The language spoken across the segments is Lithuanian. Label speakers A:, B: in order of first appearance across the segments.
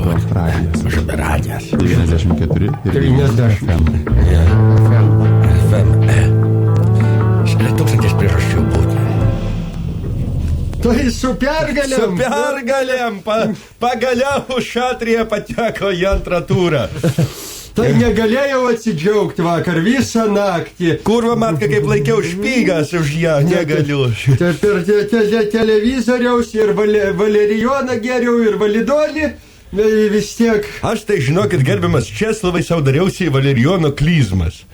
A: Lietuvos radijas.
B: Radijas.
A: 94 ir
C: 90.
B: FM. Tūkstantis priežasčių būtų.
C: Tai su pergalėm.
B: Su pergalėm. Pagaliau Šatrija pateko į antrą turą.
C: Tai negalėjau atsidžiaugti vakar visą naktį.
B: Kurva matka, kaip laikiau špygas už ją, negaliu.
C: Tai per televizoriaus ir valerijoną geriau ir validolį. Vis tiek.
B: Aš tai žinokit, gerbiamas Česlavai, sau dariausi valerijono klizmas.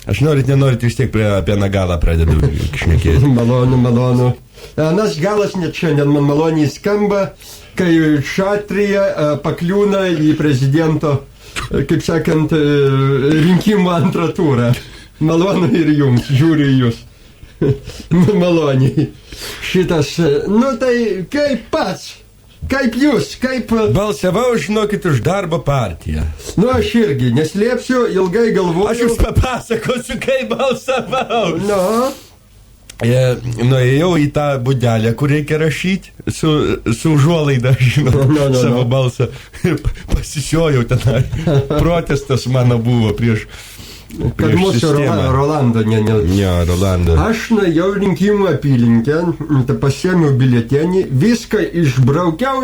B: Aš norit vis tiek apie nagalą pradedu šnekėti.
C: Malonu. Anas galas net šiandien man maloniai skamba, kai Šatrija pakliūna į prezidento, kaip sakant, rinkimų antrą turą. Malonu ir jums, žiūriu jūs. Maloniai. Šitas, tai kaip pats, kaip jūs, kaip...
B: Balsavau, žinokit, už Darbo partiją.
C: Aš irgi, neslėpsiu, ilgai galvoju.
B: Aš jums papasakosiu, kaip balsavau.
C: No.
B: Nuėjau į tą budelę, kur reikia rašyti, su užuolaida, savo balsą. Ir pasisiojau tenai. Protestas mano buvo prieš
C: kad mūsų Rolando
B: Rolando.
C: Aš nuėjau rinkimų apylinkę, pasiėmiau biletenį, viską išbraukiau.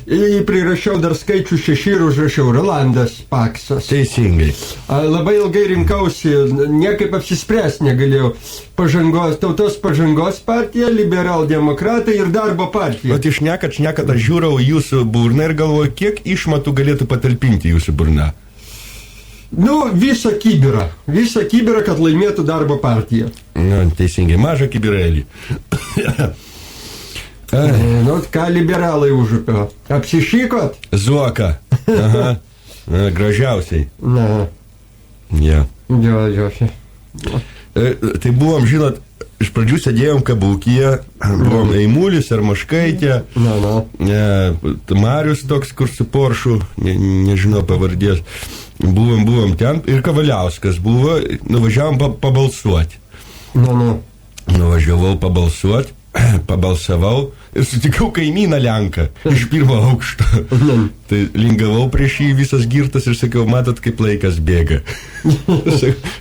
C: Ir prirašiau dar skaičių 6 ir užrašiau Rolandas Paksas.
B: Teisingai.
C: Labai ilgai rinkausi, niekaip apsispręsti negalėjau. Tautos pažangos partija, liberaldemokratai ir Darbo partija.
B: O tai šnekat, aš žiūrau jūsų burną ir galvoju, kiek išmatų galėtų patalpinti jūsų burną?
C: Visą kibirą, kad laimėtų Darbo partija.
B: Teisingai, mažą kibirėlį.
C: Ką liberalai užupio? Apsišykot?
B: Zuoka. Aha. Gražiausiai.
C: Jo.
B: Tai buvom, žinot, iš pradžių sėdėjom Kabukyje, buvom Eimulis ir Maškaitė, Marius toks, kur su Poršu, nežinau pavardės, buvom ten, ir Kavaliauskas buvo, nuvažiavom pabalsuoti. Nuvažiavau pabalsuoti, pabalsavau ir sutikau kaimyną Lenką iš pirmo aukšto. Tai lingavau prieš jį visas girtas ir sakiau, matot, kaip laikas bėga.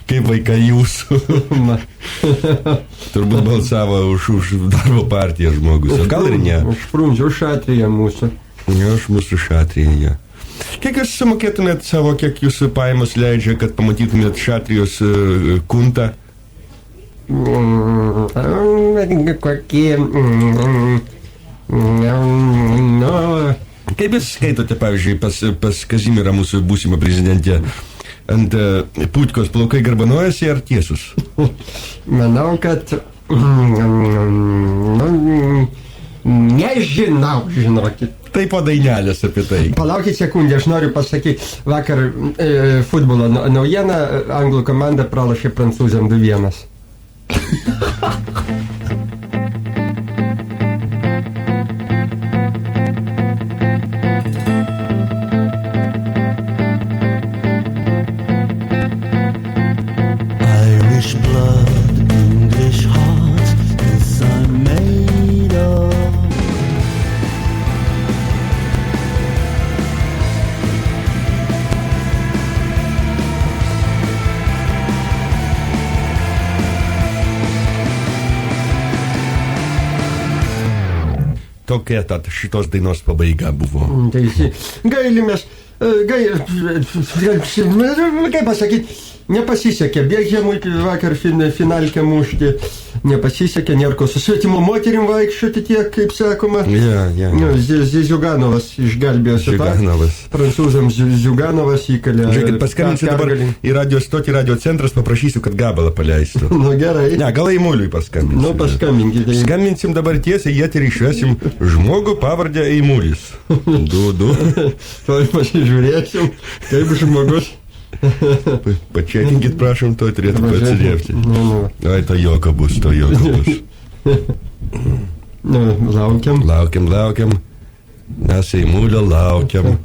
B: Kaip vaikai jūsų. Turbūt balsavo už Darbo partiją žmogus. Gal ir ne?
C: Už Šatriją mūsų.
B: Už mūsų Šatriją. Kiek jūs sumokėtumėt savo, kiek jūsų pajamos leidžia, kad pamatytumėt Šatrijos kuntą?
C: Kokie...
B: Kaip jūs skaitote, pavyzdžiui, pas Kazimierą mūsų būsimą prezidentę, ant Putkos plaukai garbanojasi ar tiesus?
C: Manau, kad... Nežinau, žinokit.
B: Tai po dainelės apie tai.
C: Palaukit sekundę, aš noriu pasakyti, vakar futbolo naujieną, anglų komanda pralošė prancūzam 2-1.
D: Irish blood, English heart, this I'm made of.
B: Tokia šitos dainos pabaiga buvo.
C: Gailimės, kaip pasakyti, nepasisekė. Bėgėmui vakar finalkę mušti, nepasisekė, nėra ko su svetimo moterim vaikščioti tiek, kaip sakoma. Ziuganovas išgelbėjo situaciją. Prancūzams Ziuganovas įkalė.
B: Žiūrėkit, paskambinsiu dabar į radio stotį, radio centras, paprašysiu, kad gabalą paleistų.
C: Gerai.
B: Ne, gal Eimuliui paskambinsiu.
C: Paskambinkite.
B: Skambinsim dabar tiesiai, jie ir išvesim žmogų pavardę Eimulis. Du.
C: Tuoj pasižiūrėsim, kaip žmogus.
B: Pačekinkit, prašom, to turėtų atsiliepti. Ai, to joko bus. Laukiam. Mes Eimulio laukiam.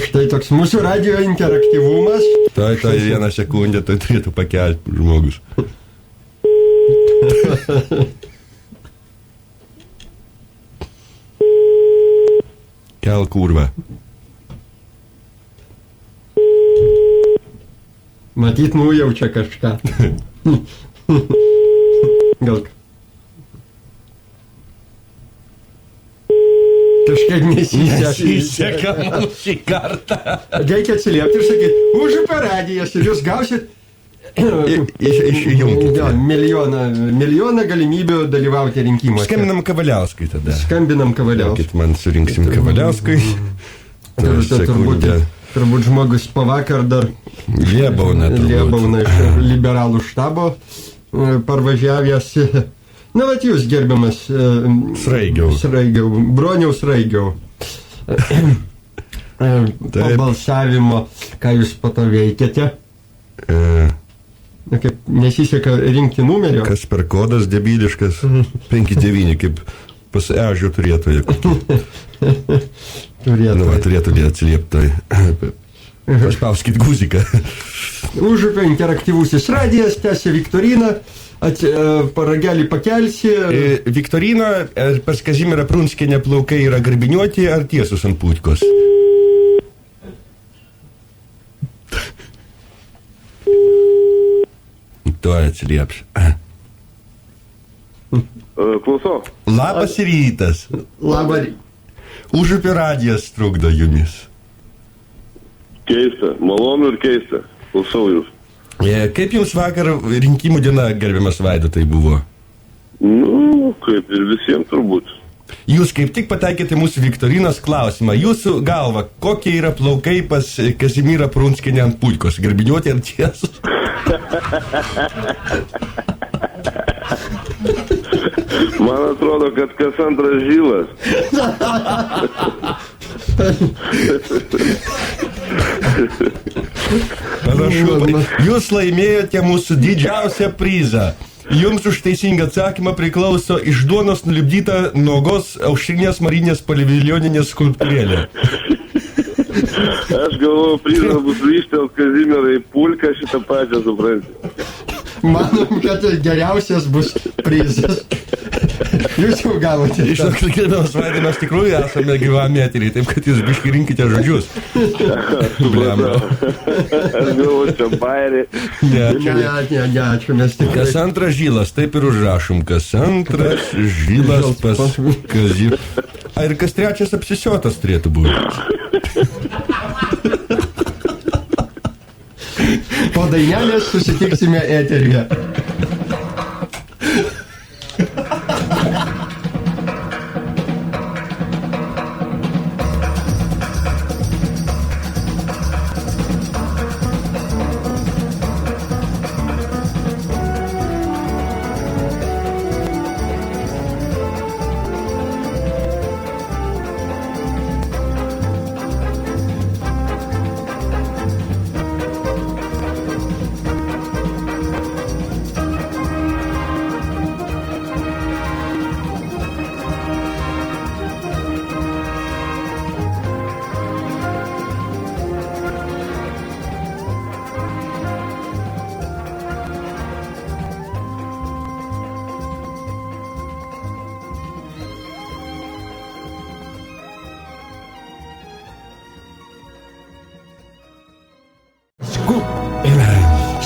C: Štai toks mūsų radio interaktyvumas.
B: Tai vieną sekundę tai turėtų pakelti žmogus. Kel kurva.
C: Matyt, nujaučia kažką. Gal. Kažkaip nesiseka.
B: man šį kartą.
C: Reikia atsiliepti ir sakyti, Užupio radijas ir jūs gausit
B: Išjungkite.
C: milijoną galimybių dalyvauti rinkimuose.
B: Skambinam Kavaliauskui tada.
C: Skambinam Kavaliauskui.
B: Kit man surinksim Kavaliauskui.
C: Turbūt žmogus po vakar dar
B: Liebauna
C: iš liberalų štabo parvažiavęs. Na, vat jūs, gerbiamas Sraigiau, Broniaus Sraigiau. Po balsavimo, ką jūs po to veikėte? Kaip nesiseka rinkti numerio.
B: Kas per kodas debiliškas 5-9, kaip pas ežių turėtoje. Turėtų atsilieptoj. Paspauskit guziką.
C: Užupio interaktyvusis radijas tęsia viktoriną. Paragelį pakelsi.
B: Viktorina, pas Kazimierą Prunskienę plaukai yra garbiniuoti ar tiesus ant putkos? Tuoj atsilieps.
E: Klausau.
B: Labas rytas.
C: Labą.
B: Užupio radijas trukdo jumis.
E: Keista, malonu ir keista. Klausau jūs.
B: Kaip jums vakar rinkimų diena, gerbiamas Vaidotai, buvo?
E: Nu, kaip ir visiems turbūt.
B: Jūs kaip tik pataikėte mūsų viktorinos klausimą. Jūsų galva, kokie yra plaukai pas Kazimierą Prunskienę ant putkos? Garbiniuoti ar tiesus?
E: Man atrodo, kad kas antras žylas.
B: Panašu, jūs laimėjote mūsų didžiausią prizą. Jums už teisingą atsakymą priklauso iš duonos nulipdyta nuogos Aušrinės Marinės Poliviljoninės skulptūrėlė.
E: Aš galvoju, prizą bus ryštelt Kazimierą į pulką šitą pačią, supranti.
C: Manom, kad geriausias bus prizas. Jūs jau gavote.
B: Žinok, gerbiamas Vaidai, mes tikrųjų esame gyvame eterį, taip kad jūs biškai rinkite žodžius.
E: Supratau. Aš galvoju, čia bairį.
C: Ne, ačiū, mes tikrai.
B: Kas antras žylas, taip ir užrašom. Kas antras žylas pas Kazimierą. Ir kas trečias apsisiotas turėtų būti.
C: Po dainelės susitiksime eteryje.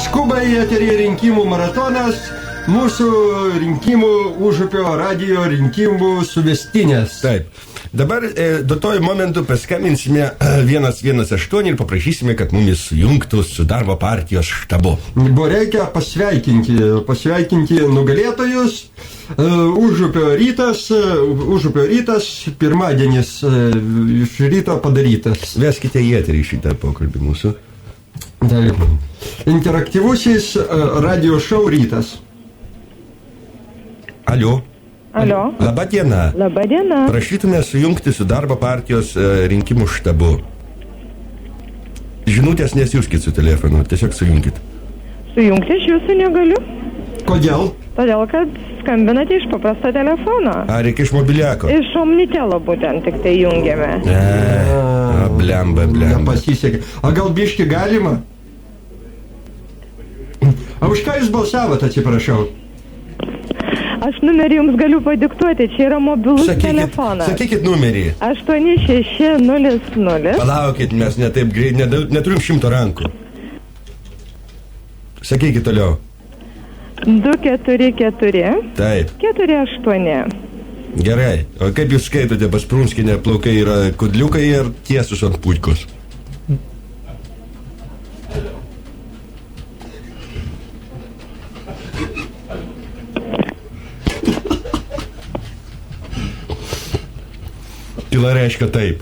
C: Skuba į eterį rinkimų maratonas, mūsų rinkimų Užupio radijo rinkimų suvestinės.
B: Taip. Dabar duotojų momentų paskambinsime 118 ir paprašysime, kad mumis sujungtų su darbo partijos štabu.
C: Buvo reikia pasveikinti nugalėtojus. Užupio rytas, pirmadienis iš ryto padarytas.
B: Veskite į eterį šitą pokalbį mūsų.
C: Taip. Interaktyvusis radio šou rytas.
B: Alio.
F: Alio.
B: Labą dieną.
F: Labą dieną.
B: Prašytume sujungti su darbo partijos rinkimų štabu. Žinutės nesiųskit su telefonu, tiesiog sujungkit.
F: Sujungti aš jūsų negaliu.
C: Kodėl?
F: Todėl, kad skambinate iš paprasto telefono.
B: Ar reikia iš mobiliako?
F: Iš Omnitelo būtent tik tai jungiame.
B: Blemba.
C: Nepasisekė. A gal biški galima? A už ką jūs balsavot, atsiprašau?
F: Aš numerį jums galiu padiktuoti, čia yra mobilus telefonas.
B: Sakykit numerį.
F: 8600.
B: Palaukit, mes netaip greit, neturim 100 rankų. Sakykit toliau.
F: 244.
B: Taip.
F: 48.
B: Gerai. O kaip jūs skaitote, pas Prunskienę plaukai yra kudliukai ir tiesus ant puikos? Tyla reiškia taip.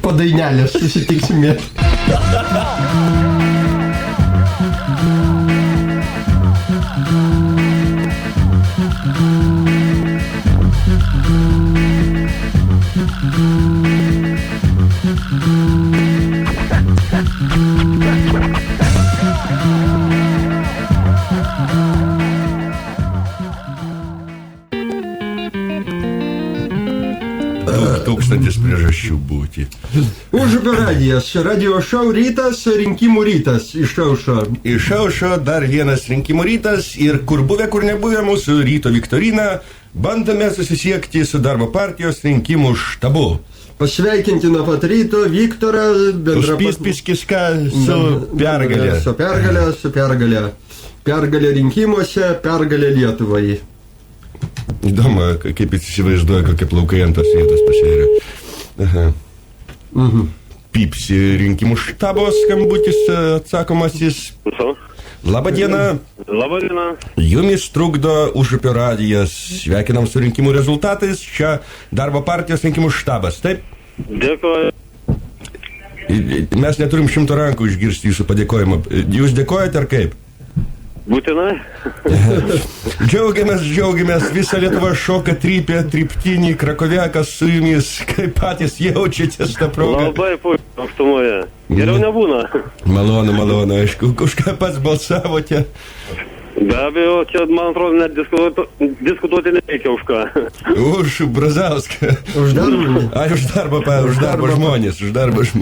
C: Po dainelės susitiksime.
B: Tūkstantis priežasčių būti.
C: Užupio radijas, radio šou rytas, rinkimų rytas išaušo.
B: Išaušo dar vienas rinkimų rytas ir kur buvę, kur nebuvę mūsų ryto viktorina, bandome susisiekti su darbo partijos rinkimų štabu.
C: Pasveikinti nuo pat ryto Viktorą
B: Piskiska su pergalė.
C: Su pergalė. Pergalė rinkimuose, pergalė Lietuvai.
B: Įdomu, kaip jis įsivaizduoja, kokie plaukai ant tos vietos pasėrė. Aha. Pipsi rinkimų štabo skambutis atsakomasis. Labadiena.
E: Labadiena.
B: Jumis trukdo Užupio radijas. Sveikinam su rinkimų rezultatais. Čia darbo partijos rinkimų štabas, taip?
E: Dėkoju.
B: Mes neturim 100 rankų išgirsti jūsų padėkojimą. Jūs dėkojate ar kaip?
E: Būtinai.
B: Džiaugiamės, visa Lietuva šoka, trypia, tryptinį, Krakoviakas su jumis, kaip patys jaučiatės tą progą.
E: Labai puikiai aukštumoje. Geriau nebūna.
B: Malonu, aišku, už ką pats balsavote?
E: Be abejo, čia, man atrodo, net diskutuoti nereikia už ką.
B: Už Brazauską.
C: Už darbą.
B: Už darbo žmonės.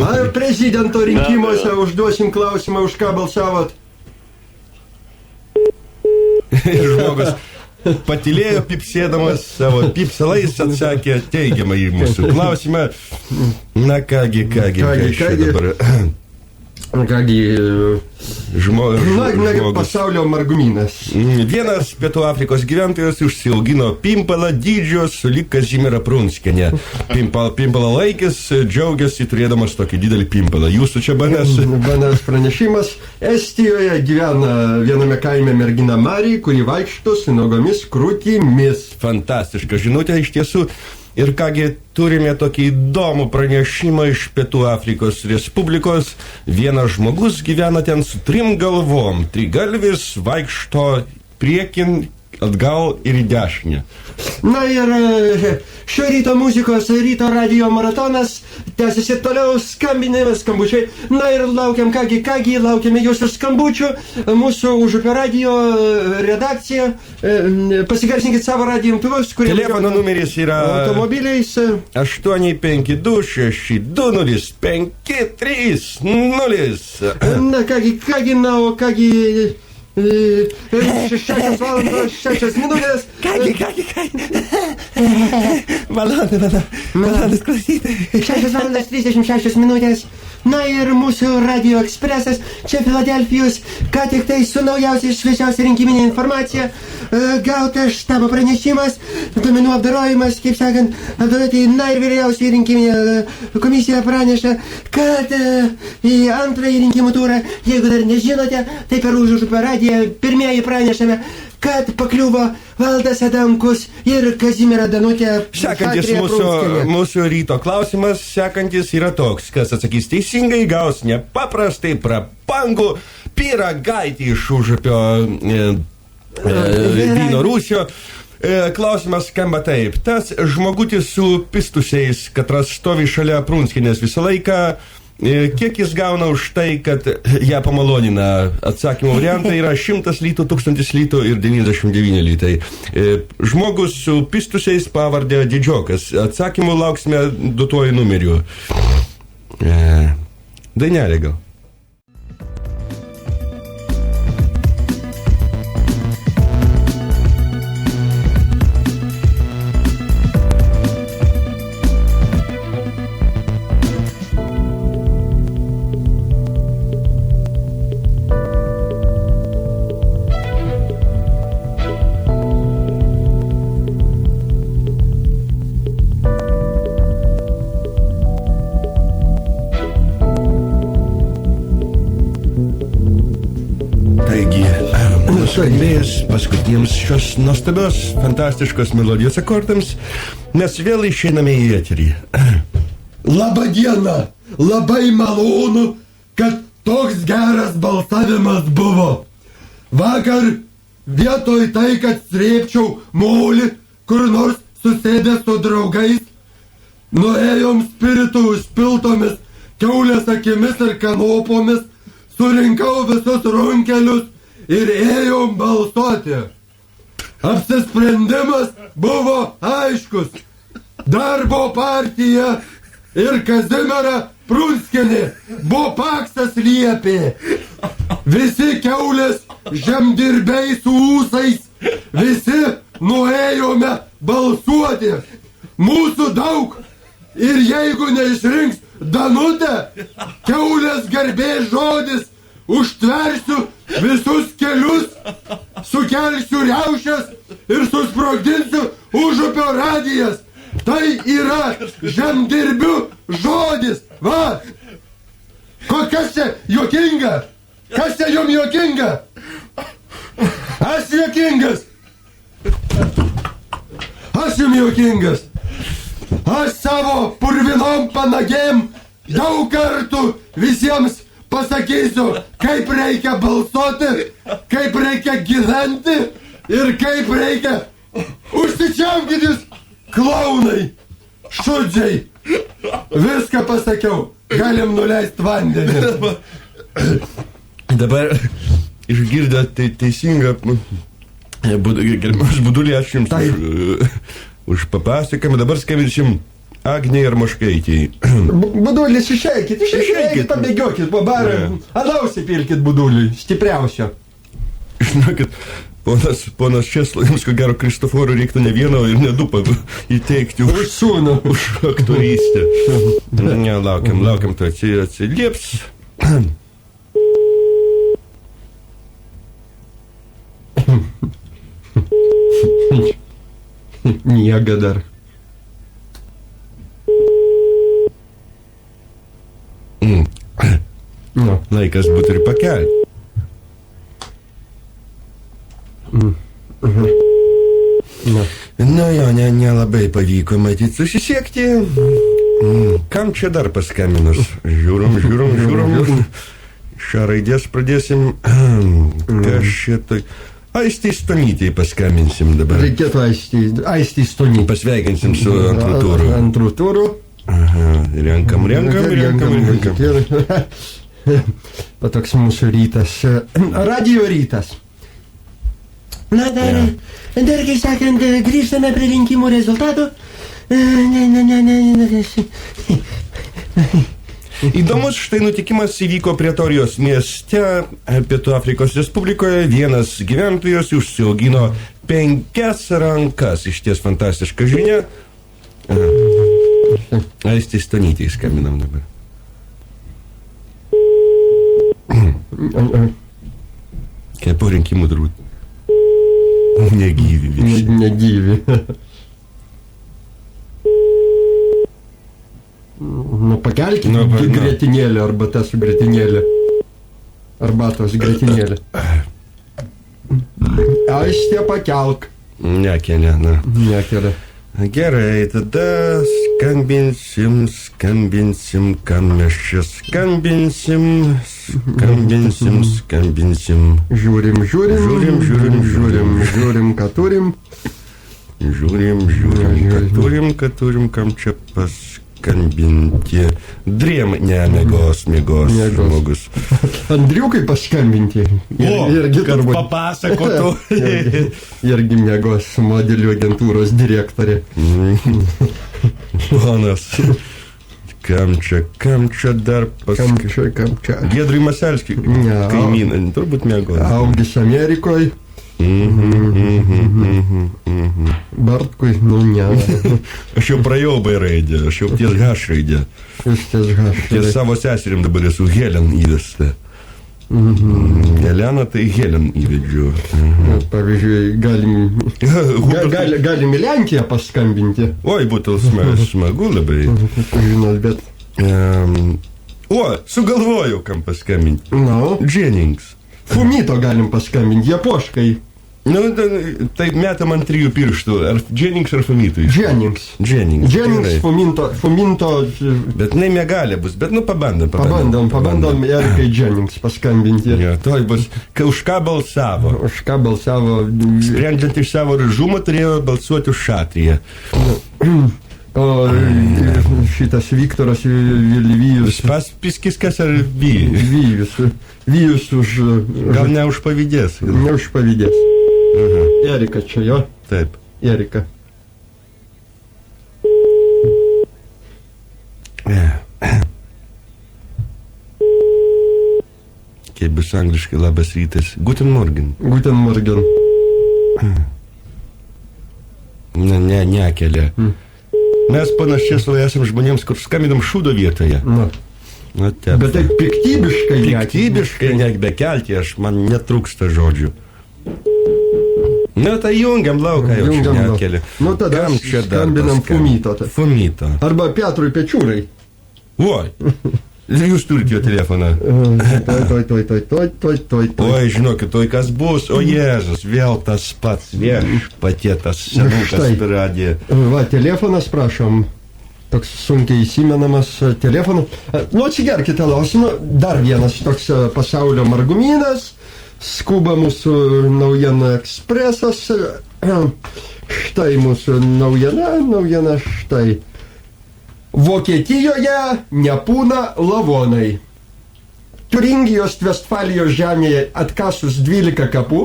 C: Ar prezidento rinkimuose užduosim klausimą, už ką balsavot?
B: Žmogus patylėjo pipsėdamas savo pipsalais, atsakė teigiamai į mūsų klausimą. Na kągi dabar.
C: Žmogus. Pasaulio margumynas.
B: Vienas Pietų Afrikos gyventojas užsiaugino pimpalą dydžio sulig Kazimierą Prunskienę. Pimpalą laikis džiaugiasi turėdamas tokį didelį pimpalą. Jūsų čia
C: Banas pranešimas. Estijoje gyvena viename kaime mergina Marija, kuri vaikšto su nuogomis krūtimis.
B: Fantastiška žinutė iš tiesų. Ir kągi, turime tokį įdomų pranešimą iš Pietų Afrikos Respublikos. Vienas žmogus gyvena ten su 3 galvom. Trigalvis vaikšto priekin, atgal ir į dešinę.
C: Na ir šio ryto muzikos, ryto radio maratonas tęsiasi toliau, skambučiai. Na ir laukiam, laukiame jūsų skambučių. Mūsų Užupio radio redakcija. Pasigarsinkit savo radio imtuvus, kurie...
B: Telefono numeris yra...
C: Automobiliais.
B: 852-620-53-0.
C: Na kągi... 6 valandos 6 minutės.
B: Kągi. Malonus klausyti.
C: 6 valandas 36 minutės. Na ir mūsų radio ekspresas čia Filadelfijos, ką tik tai su naujausiais šviežiausia rinkiminė informacija gauta štabo pranešimas, duomenų apdorojimas, kaip sakant, apdoroti. Na ir vyriausiai rinkiminė komisija praneša, kad į antrąjį rinkimų turą, jeigu dar nežinote, tai per Užupio radiją pirmieji pranešame, kad pakliuvo Valdas Adamkus ir Kazimiera Danutė.
B: Sekantis mūsų ryto klausimas, sekantis yra toks, kas atsakys teisingai, gaus nepaprastai prabangų pyragaitį iš Užupio vyno rūsio. Klausimas skamba taip. Tas žmogutis su pistusiais, katras stovi šalia Prunskienės visą laiką, kiek jis gauna už tai, kad ją pamalonina? Atsakymo variantai yra 100 litų, 1000 litų ir 99 litai. Žmogus su pistusiais pavardė Didžiokas. Atsakymų lauksime duotuoju numeriu. Dainelė gal. nuskambėjus paskutiniams šios nuostabios, fantastiškos melodijos akordams, mes vėl išeiname į eterį.
C: Labą dieną, labai malonu, kad toks geras balsavimas buvo. Vakar vietoj tai, kad srėpčiau molį, kur nors susėdęs su draugais, nuėjom spiritų užpiltomis kiaulės akimis ir kanopomis, surinkau visus runkelius ir ėjom balsuoti. Apsisprendimas buvo aiškus. Darbo partija ir Kazimiera Prunskienė Bopaksas liepė. Visi kiaulės žemdirbiai su ūsais, visi nuėjome balsuoti. Mūsų daug ir jeigu neišrinks Danutę, kiaulės garbės žodis, užtversiu visus kelius, sukelsiu riaušes ir susprogdinsiu Užupio radijas. Tai yra žemdirbių žodis. Va! Kas čia juokinga? Kas čia jum juokinga? Aš juokingas. Aš jum juokingas. Aš savo purvinom panagėm daug kartų visiems pasakysiu, kaip reikia balsuoti, kaip reikia gyventi ir kaip reikia užsičiaukit klaunai, šudžiai. Viską pasakiau. Galim nuleisti vandenį.
B: Dabar išgirdot teisingą gerbiamas Budulį, aš jums už papasakojimą. Dabar skambinsim Agnei Armoškaitei.
C: Budulis, išeikit, pabėgiokit po barą. Alausį pilkit Buduliui, stipriausio.
B: Žinokit, ponas Česlo, jums ko gero Kristoforų reiktų ne vieno ir ne du įteikti už
C: sūnų,
B: už aktorystę. Ne, laukiam, to atsilieps.
C: Miega dar.
B: No. Laikas būtų ir pakelti. Nu jo, nelabai pavyko matyti susisiekti. Kam čia dar paskambinus? Žiūrim. Šią raidės pradėsim. Kas šitoj? Aistį Stonytį paskambinsim dabar.
C: Reikėtų Aistį Stonytį.
B: Pasveikinsim su antrų turu.
C: Antrų turu.
B: Aha, renkam.
C: Patoks mūsų rytas. Radio rytas. Na, dar kai sakant, grįžtame prie rinkimų rezultatų.
B: Įdomus štai nutikimas įvyko Pretorijos mieste, Pietų Afrikos Respublikoje. Vienas gyventojas užsiaugino 5 rankas. Išties fantastiška žinia. Aistį Stonytį skambinam dabar. Kaip po rinkimų turbūt. Negyvi visi.
C: Negyvi. Nu, pakelkite grietinėlę, arbata su grietinėlė. Arbatos grietinėlė. Aistė, pakelk.
B: Nekelia. Gerai, tada skambinsim, kam mes čia skambinsim.
C: Žiūrim, ką turim.
B: Žiūrim, kam čia paskambinti. Driem, mėgos žmogus.
C: Andriukai paskambinti. Irgi
B: kad papasakotų.
C: Irgi mėgos modelių agentūros direktorė.
B: Ponas. Kam čia dar paskambinti? Giedrui Maselskiui. Kaimyną, turbūt mėgos.
C: Augis Amerikoje. Bartkui, ne.
B: Aš jau praėjau B raidę, aš jau ties H raidę. Ties savo seserim dabar esu Helen įvesta. Helena, tai Helen įvedžiu.
C: Pavyzdžiui, galim į Lenkiją paskambinti.
B: Oi, būtų smagu labai.
C: Žinot, bet...
B: Sugalvojau, kam paskambinti.
C: No.
B: Jennings.
C: Fumito galim paskambinti, japoškai.
B: Nu, tai metam ant 3 pirštų. Ar Jennings ar Fumitui?
C: Jennings.
B: Jennings,
C: Jennings, Fuminto.
B: Bet ne mėgalė bus, bet pabandom.
C: Pabandom Erikai Jennings paskambinti.
B: Ja, toj bus, už ką balsavo.
C: Už ką balsavo.
B: Sprendžiant iš savo ražumo, turėjo balsuoti už Šatriją.
C: O šitas Viktoras Vilvijus.
B: Piskas ar Vijus?
C: Vijus už...
B: Gal ne už pavydės?
C: Ne už pavydės. Erika čia, jo?
B: Taip.
C: Erika.
B: Kaip bus angliškai labas rytas? Guten Morgen.
C: Guten Morgen.
B: Nekelia. Mes panašiai esam žmonėms, kur skambinam šūdo vietoje.
C: Na, bet tai piktybiškai.
B: Piktybiškai, net be kelti, man netrūksta žodžių. Na, tai jungiam lauką jau čia nekelį.
C: Nu, tada skambinam Fumito.
B: Fumito.
C: Arba Petrui Pečiūrai.
B: Oi, jūs turite jo telefoną.
C: Toj.
B: Oi, žinokit, toj kas bus, o Jėzus, vėl tas pats viešpatie, tas senukas per radiją.
C: Va, telefonas, prašom. Toks sunkiai įsimenamas telefonas. Nu, atsigerkite, lausinu. Dar vienas toks pasaulio margumynas. Skuba mūsų naujienų ekspresas. Štai mūsų naujiena štai. Vokietijoje nepūna lavonai. Turingijos Vestfalijos žemėje atkasus 12 kapų,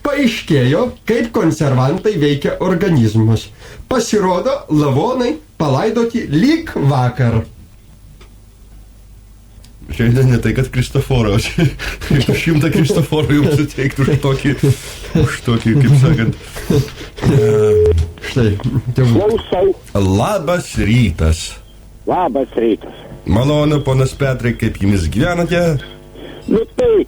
C: paaiškėjo, kaip konservantai veikia organizmus. Pasirodo, lavonai palaidoti lyg vakar.
B: Šiandien ne tai, kad Kristoforas. 100 Kristoforų jums suteiktų už tokį, kaip sakant.
C: Štai.
G: Klausau.
B: Labas rytas.
G: Labas rytas.
B: Malonu, ponas Petrai, kaip jumis gyvenate?
G: Nu tai,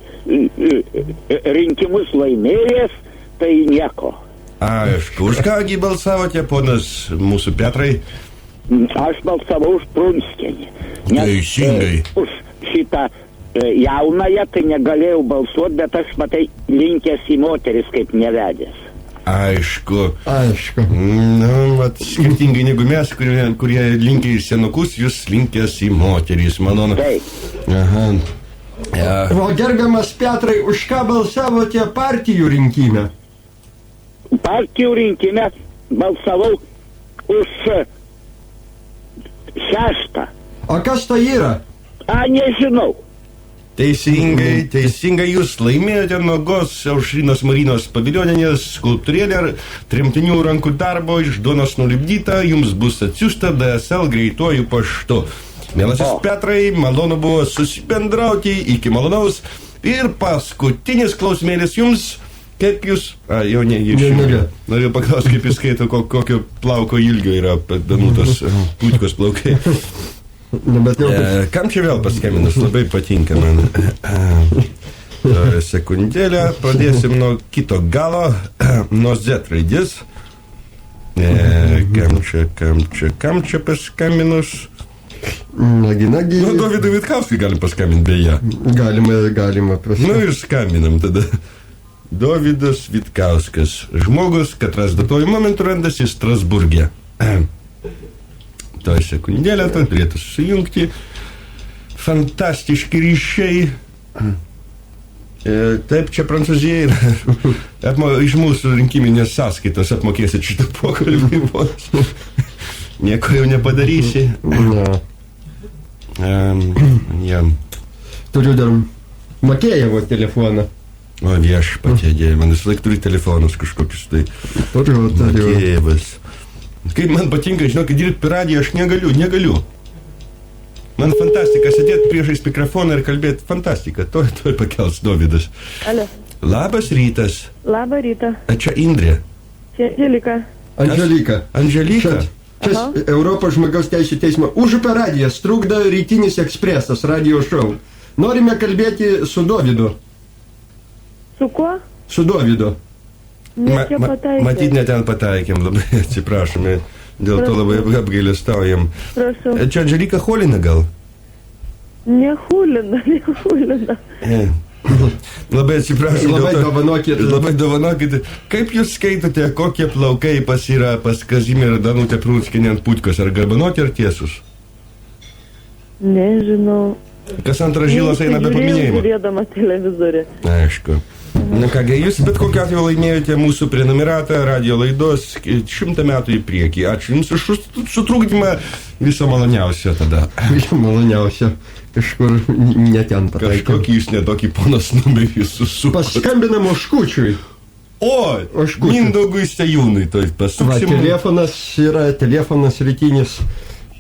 G: rinkimus laimėjęs, tai nieko.
B: Aišku, už kągi balsavote, ponas mūsų Petrai?
G: Aš balsavau už Prunskienį.
B: Teisingai.
G: Už šitą jaunąją, tai negalėjau balsuoti, bet aš matai linkęs į moteris kaip nevedęs.
B: Aišku.
C: Nu,
B: vat, skirtingai negu mes, kurie linkia į senukus, jūs linkęs į moteris, malonu.
G: Taip.
B: Aha. Ja.
C: O gerbiamas Petrai, už ką balsavote partijų rinkime?
G: Partijų rinkime balsavau už 6.
C: O kas tai yra?
G: Nežinau.
B: Teisingai jūs laimėjote nuogos Aušrinos Marinos Pavilionienės skulptūrėlę ir tremtinių rankų darbo iš duonos nulipdyta, jums bus atsiųsta DSL greituoju paštu. Mielasis Petrai, malonu buvo susibendrauti, iki malonaus. Ir paskutinis klausimėlis jums, kaip jūs... Jau noriu paklausti, kaip jūs skaito, kokio plauko ilgio yra Danutos Putkos plaukai. Kam čia vėl paskambinus, labai patinka man. Sekundėlę, pradėsim nuo kito galo, nuo Z raidės. Kam čia paskambinus?
C: Nagi.
B: Nu, Dovydui Vitkauskui galim paskambinti beje.
C: Galima.
B: Nu ir skambinam tada. Dovydas Vitkauskas. Žmogus, katras datuoju momentu randasi Strasburge. Toj sekundėlę, tai turėtų sujungti. Fantastiški ryšiai. Taip, čia Prancūzija ir iš mūsų rinkiminės sąskaitos apmokėsit šitą pokalbį. Nieko jau nepadarysi.
C: Turiu dar Makėjevo telefoną.
B: O viešpatie, man vis laik turi telefonus kažkokius tai.
C: Turiu.
B: Makėjevas. Kaip man patinka, žinokit, dirbti per radiją aš negaliu. Man fantastika, sėdėti priešais mikrofoną ir kalbėti fantastika. Toj pakels Dovydas.
F: Alio.
B: Labas rytas.
F: Labą rytą.
B: Čia Indrė.
F: Čia Anželika.
B: Anželika?
C: Čia Europos žmogaus teisų teismo Užupio radijas trukdo rytinis ekspresas radio šou. Norime kalbėti su Dovydu.
F: Su kuo?
C: Su Dovydu.
B: Matyt, ne ten pataikėm, labai atsiprašome, dėl to labai apgailestaujam.
F: Prašau.
B: Čia Anželika Holina gal?
F: Ne Hulina.
B: Labai atsiprašau.
C: Labai dovanokit.
B: Labai dovanokit. Kaip jūs skaitote, kokie plaukai yra pas Kazimierą Danutę Prunskienę ant putkos? Ar garbanoti, ar tiesus?
F: Nežinau.
B: Kas antras žilas eina be paminėjimo?
F: Žiūrėdama televizorių.
B: Aišku. Na kągi, jūs bet kokiu atveju laimėjote mūsų prenumeratą radio laidos 100 metų į priekį. Ačiū Jums už sutrukdymą. Viso maloniausio tada.
C: Viso maloniausio. Kažkur neten pataikė.
B: Kažkokį jūs netokį ponas numerį susukot.
C: Paskambinam Oškučiui.
B: O, Mindaugui Stejūnui. Tai pasuksim.
C: Telefonas rytinis.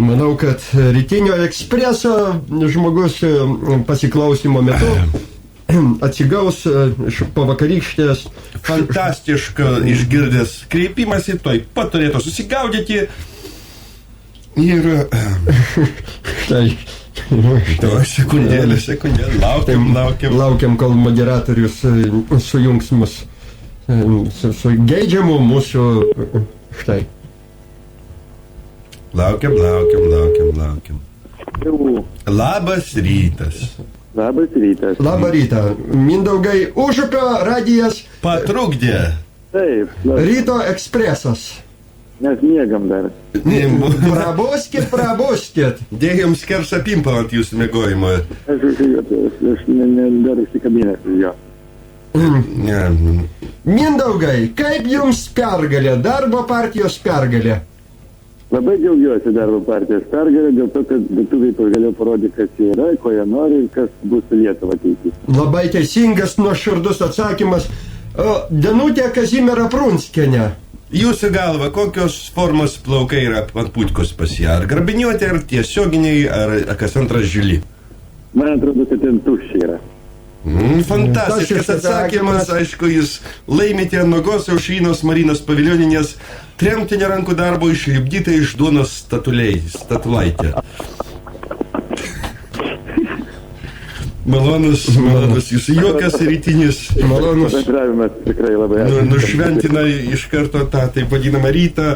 C: Manau, kad rytinio ekspreso žmogus pasiklausimo metu atsigaus po vakarykštės.
B: Fantastiška išgirdęs kreipimąsi, toj pat turėtų susigaudyti ir...
C: Štai.
B: Sekundėlė,
C: laukiam, kol moderatorius sujungs mus su geidžiamu mūsų... Štai.
B: Laukiam. Labas rytas.
E: Labas rytas.
C: Labą rytą. Mindaugai, Užupio radijas
B: Patrukdė.
E: Taip.
C: Ryto ekspresas.
E: Mes miegam dar.
C: Prabuskit.
B: Dėjom skersą pimpą ant jūsų mėgojimo.
E: Aš dar įsikabinęs jo.
C: Mindaugai, kaip jums pergalė? Darbo partijos pergalė?
E: Labai džiaugiuosi darbo partijos pergalė, dėl to, kad lietuviai pagaliau parodė, kas jie yra, ko jie nori ir kas bus su Lietuva ateityje.
C: Labai teisingas, nuoširdus atsakymas. Danutė Kazimiera Prunskienė.
B: Jūsų galva, kokios formos plaukai yra ant putkos pas ją? Ar garbiniuoti, ar tiesioginiai, ar kas antras žili?
E: Man atrodo, kad ten tuščiai yra.
B: Fantastiškas atsakymas, aišku, jūs laimite nuogos Aušrinos Marinos Paviljoninės tremtinio rankų darbo išlipdytą iš duonos statulaitę. Malonus jūsų juokas rytinis.
C: Malonus.
E: Bendravimas tikrai labai
B: Nušventina iš karto tą taip vadinamą rytą.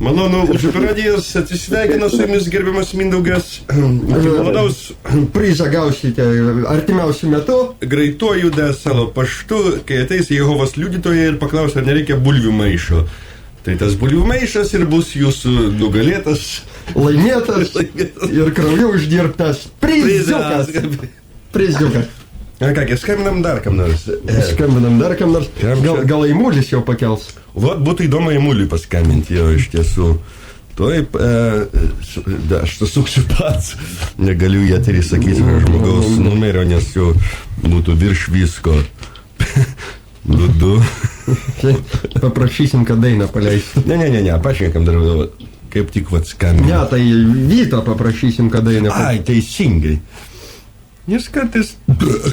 B: Malonu, Užupio radijas atsisveikina su jumis, gerbiamas Mindaugas. Malonaus
C: prizą gausite artimiausiu metu.
B: Greituoju savo paštu, kai ateis Jehovos liudytojai ir paklaus, ar nereikia bulvių maišo. Tai tas bulvių maišas ir bus jūsų nugalėtas,
C: laimėtas ir krauju uždirbtas priziukas. Na
B: kągi, skambinam dar kam nors.
C: Gal Aimulis jau pakels.
B: Vat, būtų įdomu Aimuliui paskambinti jo iš tiesų. Taip, aš susuksiu pats. Negaliu į eterį sakyti žmogaus numerio, nes jau būtų virš visko. Du.
C: Paprašysim, kad dainą paleistų.
B: Ne, pašnekam dar, kaip tik vat skambinti.
C: Ne, tai Vyto paprašysim, kad dainą paleistų.
B: Ai, teisingai. Jūs kartais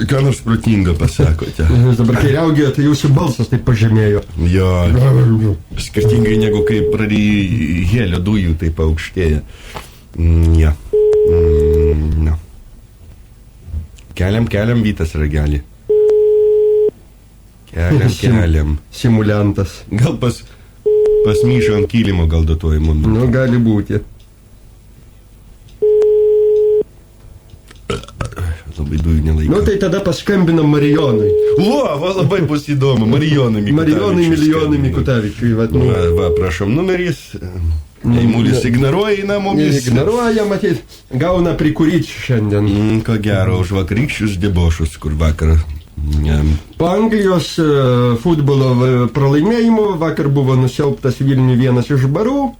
B: ką nors protingo pasakote.
C: Dabar kai riaugėjo, tai jūsų balsas taip pažemėjo.
B: Jo, skirtingai negu kai pradėjai helio dujų, taip aukštėja. Ja. No. Keliam Vytas ragelį. Keliam.
C: Simuliantas.
B: Gal pas Myšą ant kilimo gal duotuoju momentu.
C: Nu, gali būti.
B: Labai dujų nelaiko.
C: Nu, tai tada paskambinam Marijonui.
B: Va, labai bus įdomu. Marijonui
C: Mikutavičiui.
B: Va, prašom, numeris. Aimulis ignoruoja į namomis.
C: Ignoruoja, matyt, gauna prikuryt šiandien.
B: Ko gero, už vakarykščius debošus, kur vakar.
C: Po Anglijos futbolo pralaimėjimo vakar buvo nusiaubtas Vilniuje vienas iš barų.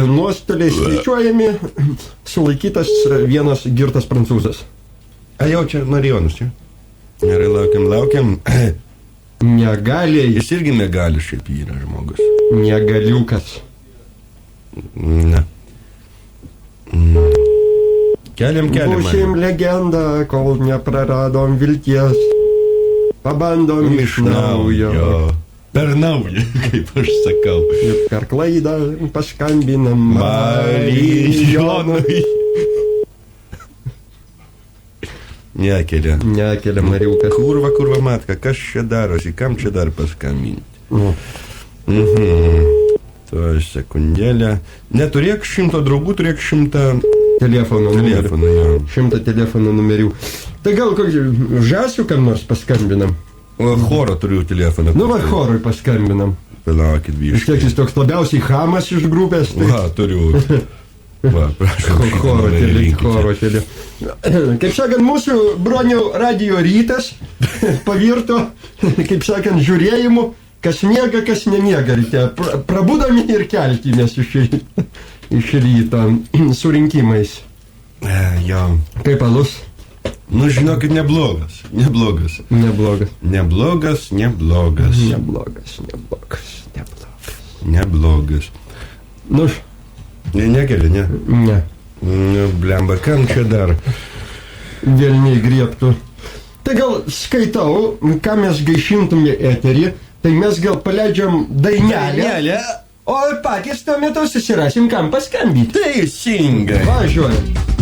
C: Nuostoliai skaičiuojami, sulaikytas vienas girtas prancūzas.
B: A jau čia Marijonus, čia? Gerai, laukiam.
C: Negaliai.
B: Jis irgi negali, šiaip yra žmogus.
C: Negaliukas.
B: Na. Keliam.
C: Būsim legendą, kol nepraradom vilties. Pabandom iš naujo.
B: Per naują, kaip aš sakau.
C: Ir per klaidą paskambinam Marijonui.
B: Nekelia
C: Mariukas.
B: Kurva matka, kas čia darosi, kam čia dar paskambinti? To sekundėlę. Neturėk 100 draugų, turėk 100
C: telefonų.
B: 100
C: telefono numerių. Tai gal kokį žasių kam nors paskambinam?
B: O choro turiu telefoną.
C: Nu, va, chorui paskambinam.
B: Palaukit,
C: Vis tiek
B: biškai.
C: jis toks labiausiai chamas iš grupės. Tai...
B: Va, turiu. Va, prašau.
C: Choro keli. Kaip sakant, mūsų bronių radio rytas pavirto, kaip sakant, žiūrėjimu, kas miega, kas nemiega ryte. Prabudami ir kelkimės iš ryto su rinkimais.
B: Jo.
C: Kaip alus?
B: Nu, žinokit, neblogas.
C: Neblogas. Nu,
B: Negeri, ne?
C: ne.
B: Nu, blemba, kam čia dar?
C: Vėlniai griebtų. Tai gal skaitau, ką mes gaišintume eterį, tai mes gal paleidžiam dainelę, o patys tuo metu susirasim, kam paskambyti.
B: Teisingai.
C: Važiuojam.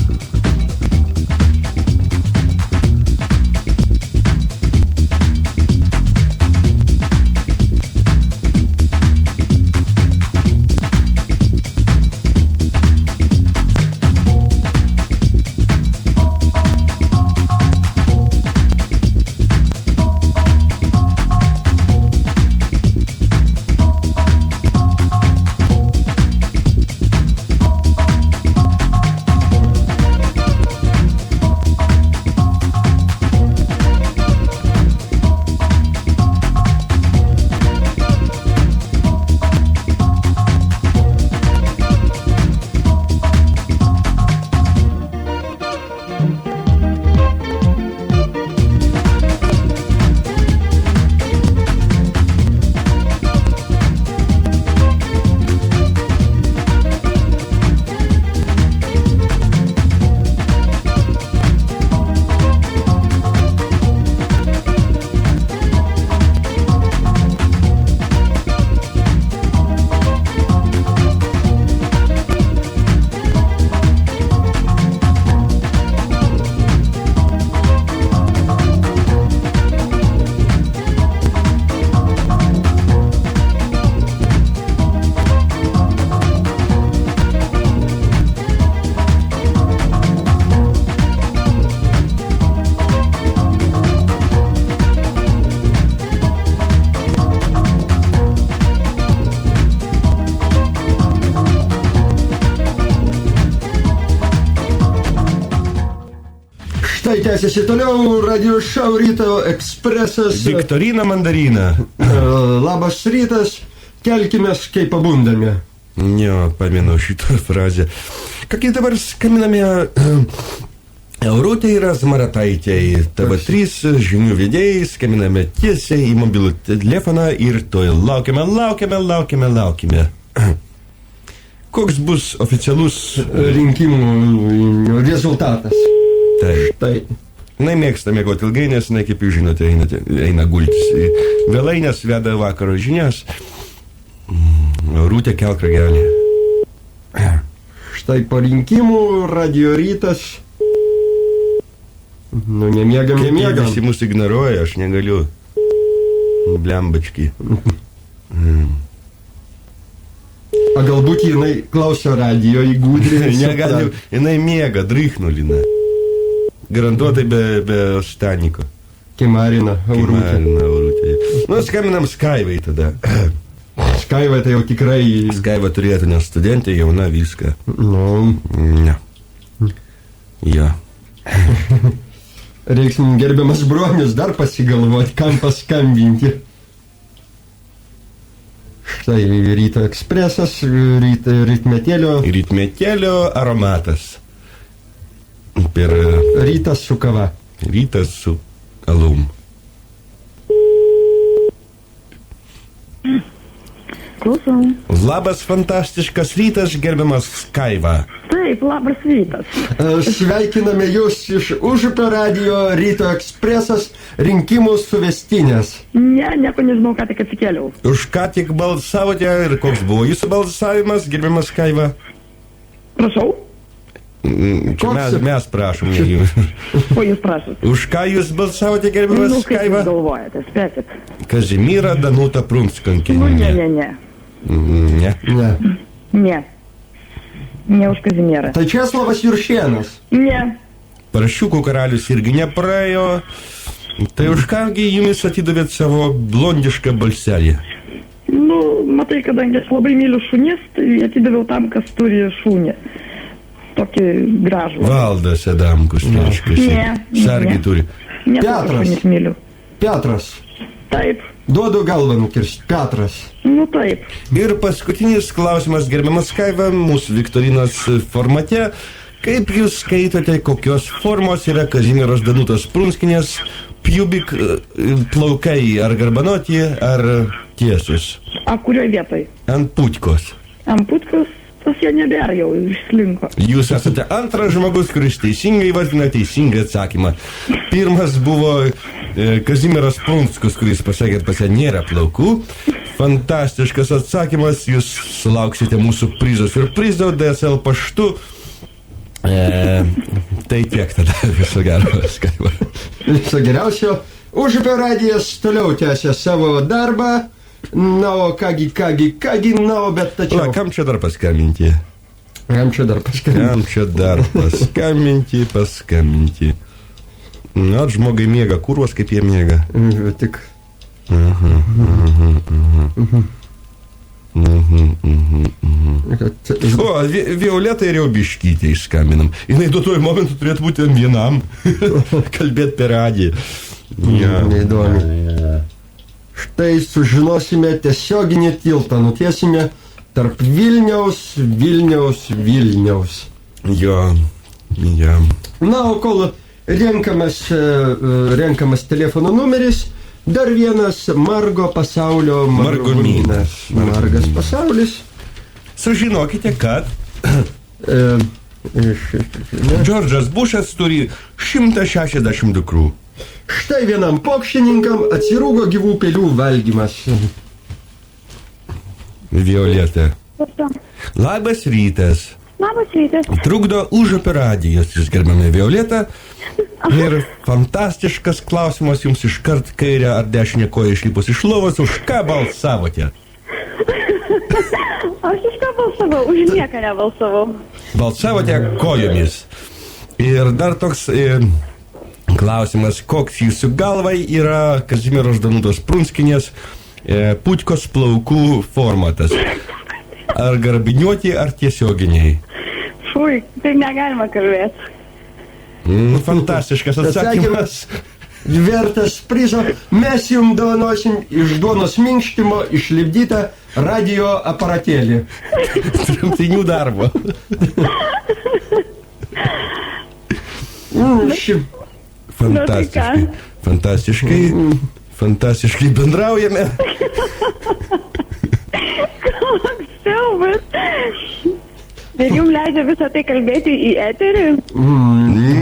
C: Tai tęsiasi toliau radio šou Ryto ekspresas.
B: Viktorina mandarina.
C: Labas rytas, kelkimės, kai pabundame.
B: Jo, pamenu šitą frazę. Kaip dabar skambiname Eurutė yra Zmarataitė, TV3 žinių vedėjai, skambiname tiesiai į mobilų telefoną ir toj laukiame. Koks bus oficialus
C: rinkimų rezultatas?
B: Tai. Na, mėgsta mėgoti ilgai, nes, na, kaip jūs žinote, eina gultis. Vėlai, nes veda vakaro žinias. Rūtė kelk ragelį.
C: Štai po rinkimų radio rytas. Nu, nemiegam.
B: Visi mus ignoruoja, aš negaliu. Blembački.
C: A galbūt jinai klauso radio įgūdrė.
B: Negaliu, jinai miega, drychnulina. Garantuotai be staniko.
C: Kimarina Eurutė.
B: Nu, skambinam Skaivai tada.
C: Skaiva tai jau tikrai...
B: Skaiva turėtų, nes studentė jauna viską.
C: Nu.
B: Ne. Jo.
C: Reiks gerbiamas bronius dar pasigalvoti, kam paskambinti. Štai Ryto ekspresas, Rytmetėlio
B: aromatas.
C: Rytas su kava.
B: Rytas su alum.
H: Klausau.
B: Labas, fantastiškas rytas, gerbiamas Skaiva.
H: Taip, labas rytas.
C: Sveikiname jūs iš Užupio radio Ryto ekspresas rinkimų suvestinės.
H: Ne, nieko nežinau, ką tik atsikėliau.
B: Už ką tik balsavote ir koks buvo jūsų balsavimas, gerbiamas Skaiva?
H: Prašau.
B: Čia mes prašom.
H: Ko jūs prašot?
B: Už ką jūs balsavote, gerbiamas Skaiva?
H: Kaip jūs galvojate, spėkit.
B: Kazimira Danuta Prunskienė.
H: Ne už Kazimierą.
C: Tai Česlavas Juršėnas.
H: Ne.
B: Parašiukų karalius irgi nepraėjo. Tai už kągi jumis atidavėt savo blondišką balselį?
H: Nu, matai, kadangi aš labai myliu šunis, tai atidaviau tam, kas turi šunį. Tokį gražų.
B: Valdas Adamkus, reiškia.
H: Ne.
B: Sargi turi.
H: Ne,
C: Petras.
H: šunis myliu.
C: Petras.
H: Taip.
C: Duodu galvą nukirsti. Petras.
H: Nu, taip.
B: Ir paskutinis klausimas, gerbiamas Kaiva, mūsų viktorinos formate. Kaip jūs skaitote, kokios formos yra Kazimieros Danutos Prunskienės pubik plaukai, ar garbanoti, ar tiesus?
H: A kurioje vietoje?
B: Ant putkos.
H: Ant putkos, tas jo nebėra jau, išslinko.
B: Jūs esate antras žmogus, kuris teisingai vardina teisingą atsakymą. Pirmas buvo Kazimieras Prunskus, kuris pasakė, kad pas ją nėra plaukų. Fantastiškas atsakymas, jūs sulauksite mūsų prizos ir prizo DSL paštu. Tai tiek tada, viso gero, Skaiva.
C: Viso geriausio. Užupio radijas toliau tęsia savo darbą. Na, o kągi, na, o bet tačiau...
B: La, kam čia dar paskambinti?
C: Kam čia dar
B: paskambinti? Na, žmogai miega, kurvas kaip jie miega.
C: Tik...
B: O, Violetai ir jau biškytė išskambinam. Jinai duotuoju momentu turėtų būti vienam kalbėti per radiją.
C: Neįdomi. Štai sužinosime tiesioginį tiltą, nutiesime tarp Vilniaus.
B: Jo.
C: Na, o kol renkamas telefono numeris, dar vienas Margo pasaulio margumynas. Margas pasaulis.
B: Sužinokite, kad Džordžas Bušas turi 160 dukrų.
C: Štai vienam pokštininkam atsirūgo gyvų pelių valgymas.
B: Violeta. Labas rytas.
F: Labas rytas.
B: Trukdo Užupio radijas, jūs gerbiame Violeta. Ir fantastiškas klausimas jums iškart kairę ar dešinę koją išlipus iš lovos. Už ką balsavote?
F: Aš iš ką balsavau? Už nieką nebalsavau.
B: Balsavote kojomis. Ir dar toks klausimas, koks jūsų galvai yra Kazimieros Danutos Prunskienės putkos plaukų formatas? Ar garbiniuoti, ar tiesioginiai?
F: Fui, taip negalima kalbėti.
B: Fantastiškas atsakymas.
C: Vertas prizo. Mes jums dovanosim iš duonos minkštimo išlipdytą radio aparatėlį.
B: Tremtinių darbo. Fantastiškai bendraujame.
F: Siaubas. Ir jums leidžia visą tai kalbėti į eterį?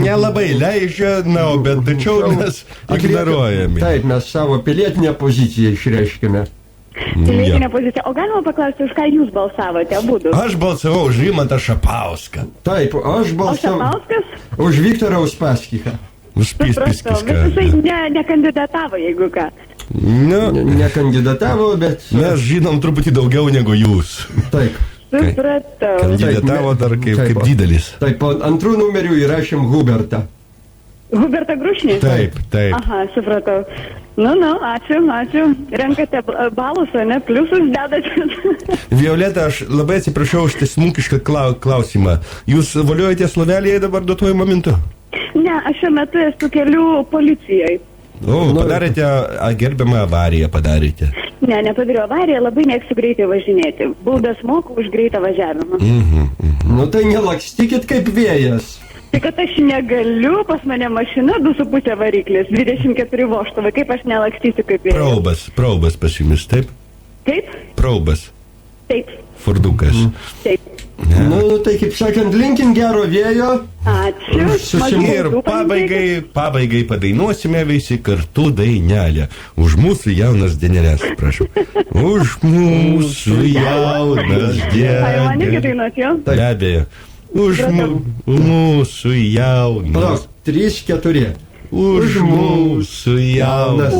B: Nelabai leidžia, bet tačiau mes ignoruojame.
C: Taip, mes savo pilietinę poziciją išreiškime.
F: Pilietinę poziciją. O galima paklausti, už ką jūs balsavote, abudu?
B: Aš balsavau už Rimantą Šapauską.
C: Taip, aš balsavau.
F: O Šapauskas?
C: Už Viktorą Uspaskichą.
F: Suprastau, bet jisai nekandidatavo, jeigu ką.
C: Nekandidatavo, bet...
B: Mes žinom truputį daugiau negu jūs.
C: Taip.
F: Supratau.
B: Kandidatavo dar kaip didelis.
C: Taip, antrų numerių įrašėm Hubertą.
F: Hubertą Grušnį?
B: Taip.
F: Aha, supratau. Ačiū. Renkate balus, ne? Pliusus dedate.
B: Violeta, aš labai atsiprašau už tiesmukišką klausimą. Jūs valiojate Slovelėje dabar duotuoju momentu?
F: Ne, aš šiuo metu esu kelių policijai.
B: Padarėte gerbiamą avariją, padarėte.
F: Ne, nepadariau avariją, labai mėgstu greitai važinėti. Baudas moku už greitą važiavimą.
C: Tai nelakstykit kaip vėjas.
F: Tai kad aš negaliu, pas mane mašina 2,5 variklis, 24 vožtuvai, kaip aš nelakstysiu kaip vėjas.
B: Praubas pas jumis, taip?
F: Kaip?
B: Praubas.
F: Taip.
B: Fordukas.
F: Taip.
C: Tai kaip sakant, linkim gero vėjo.
F: Ačiū.
B: Ir pabaigai padainuosime visi kartu dainelę. Už mūsų jaunas dienelės, prašau. Už mūsų jaunas dienelės.
F: Ar man irgi dainuot, jo?
B: Be abejo. Už mūsų jaunas.
C: 3-4.
B: Už mūsų jaunas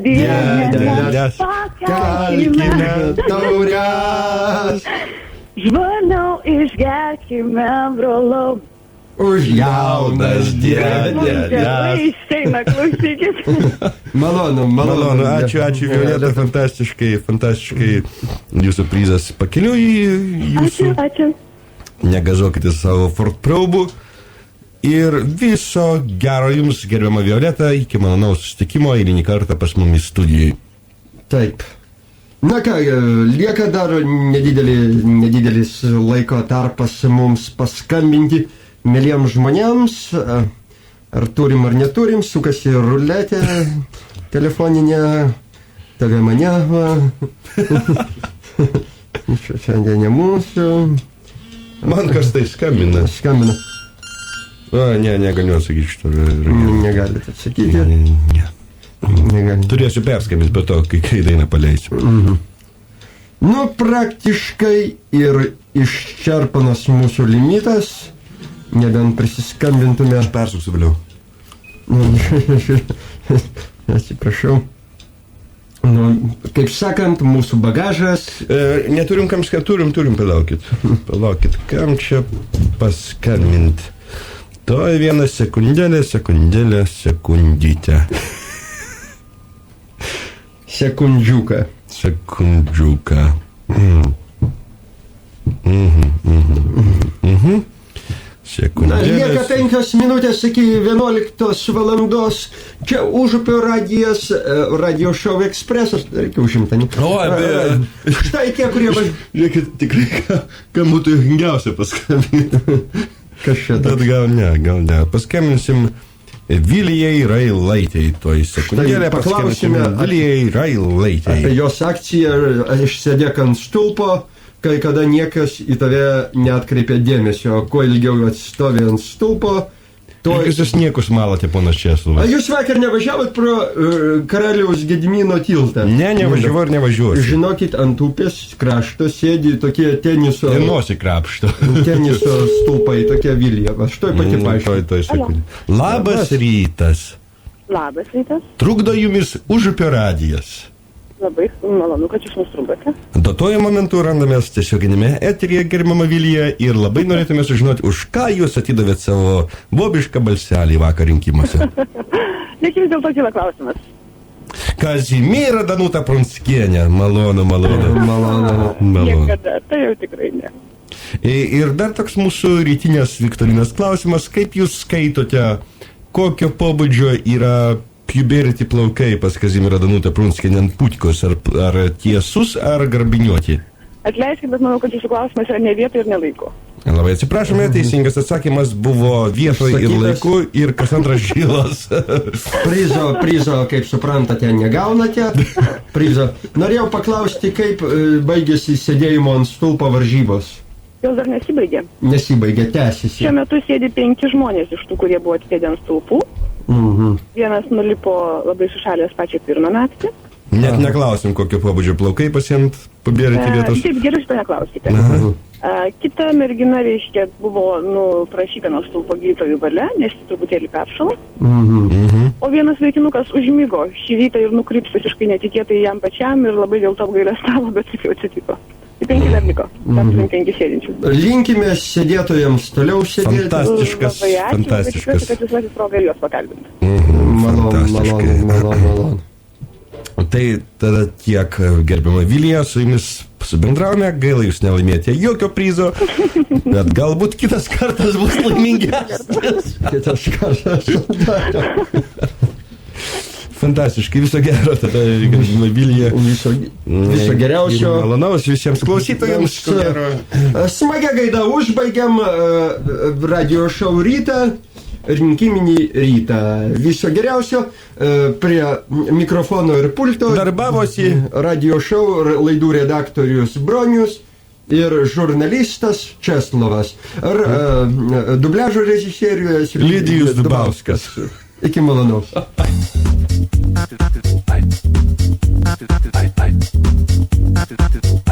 F: dienelės.
C: Pakelkime taures.
F: Žmonių išgerkime, brolau.
C: Už jaunas dėdė.
F: Gerai, išeina, klausykit.
C: Malonu.
B: Ačiū Violeta, fantastiškai jūsų prizas pakeliu į jūsų.
F: Ačiū.
B: Negazuokite savo Ford Probu. Ir viso gero jums, gerbiama Violeta, iki malonaus susitikimo eilinį kartą pas mumis studijai.
C: Taip. Na ką, lieka dar nedidelis laiko tarpas mums paskambinti mieliems žmonėms. Ar turim ar neturim, sukasi ruletė telefoninė, tave mane, va. Šiandien ne mūsų.
B: Man kas tai skambina?
C: Skambina.
B: Negaliu atsakyti šitą.
C: Negalite atsakyti.
B: Ne.
C: Negalite.
B: Turėsiu perskambinti po to, kai dainą paleisiu.
C: Nu, praktiškai ir iščerpanas mūsų limitas, nebent prisiskambintume.
B: Aš persuksiu vėliau.
C: Atsiprašau. Nu, kaip sakant, mūsų bagažas.
B: Neturim kam turim, palaukit. Palaukit, kam čia paskambinti? To vieną sekundytę.
C: Sekundžiuką. Lieka 5 minutės iki 11 valandos. Čia Užupio radijas, radio show Ekspresas. Reikia užimti. Štai tie, kurie...
B: Žiūrėkit, tikrai, kam būtų juokingiausia paskambinti.
C: Kas čia?
B: Bet gal ne. Paskambinsim Vilijai Railaitei. Toj sekundėlė paskambinsim Vilijai Railaitei.
C: Apie jos akciją išsėdėk ant stulpo, kai kada niekas į tave neatkreipia dėmesio. Kuo ilgiau atsistovi ant stulpo, to...
B: Jūs niekus malote, ponas Česlovas.
C: Jūs vakar nevažiavot pro Karaliaus Gedimino tiltą?
B: Ne, nevažiavau ir nevažiuosiu.
C: Žinokit, ant upės krašto sėdi tokie teniso...
B: Ir nosį krapšto.
C: Teniso stulpai, tokia Vilija. Aš toj pati paaiškinu.
B: Labas rytas.
F: Labas rytas.
B: Trukdo jumis Užupio radijas.
F: Labai malonu, kad jūs mus trukdote.
B: Duotuoju momentu randamės tiesioginėme eteryje, gerbiama Vilija, ir labai norėtume sužinoti, už ką jūs atidavėt savo bobišką balselį vakar rinkimuose.
F: Nes jums dėl to kyla klausimas.
B: Kazimiera Danuta Prunskienė. Malonu.
F: Niekada, tai jau tikrai ne.
B: Ir dar toks mūsų rytinės viktorinos klausimas, kaip jūs skaitote, kokio pobūdžio yra puberty plaukai pas Kazimierą Danutą Prunskienę ant putkos, ar tiesus, ar garbiniuoti?
F: Atleiskit, bet manau, kad jūsų klausimas yra ne vietoj ir ne laiku.
B: Labai atsiprašome, teisingas atsakymas buvo vietoj ir laiku ir kas antras žilas.
C: Prizo, kaip suprantate, negaunate. Prizo. Norėjau paklausti, kaip baigėsi sėdėjimo ant stulpo varžybos.
F: Jos dar nesibaigė.
C: Nesibaigė, tęsiasi.
F: Šiuo metu sėdi 5 žmonės iš tų, kurie buvo atsėdę ant stulpų. Vienas nulipo labai sušalęs pačią pirmą naktį.
B: Net neklausim, kokio pobūdžio plaukai pasient pabėrėti vietos.
F: Taip, gerai, šito neklausykite. Kita mergina, reiškia, buvo prašyta nuo stulpo gydytojų valia, nes truputėlį peršalo. O vienas vaikinukas užmigo šį rytą ir nukryps visiškai netikėtai jam pačiam ir labai dėl to apgailestavo, bet taip jau atsitiko. 5 dar liko. Tam 5 sėdinčių.
C: Linkime sėdėtojams toliau sėdėti.
B: Fantastiškas.
F: Tikiuosi, kad jūs matys progą ir juos pakalbinti.
C: Malonu.
B: Tai tada tiek, gerbiama Vilija, su jumis subendravome, gaila jūs nelaimėjote jokio prizo, bet galbūt kitas kartas bus laimingesnis.
C: Kitas kartas.
B: Fantastiškai, viso gero, tada gerbiama Vilija.
C: Viso geriausio.
B: Malonaus visiems klausytojams.
C: Smagia gaida užbaigiam radio show rytą. Rinkiminį rytą. Viso geriausio. Prie mikrofono ir pulto
B: darbavosi
C: radio show laidų redaktorius Bronius ir žurnalistas Česlovas. Dubliažo režisierius
B: Lidijus Dubauskas.
C: Iki malonaus.
D: I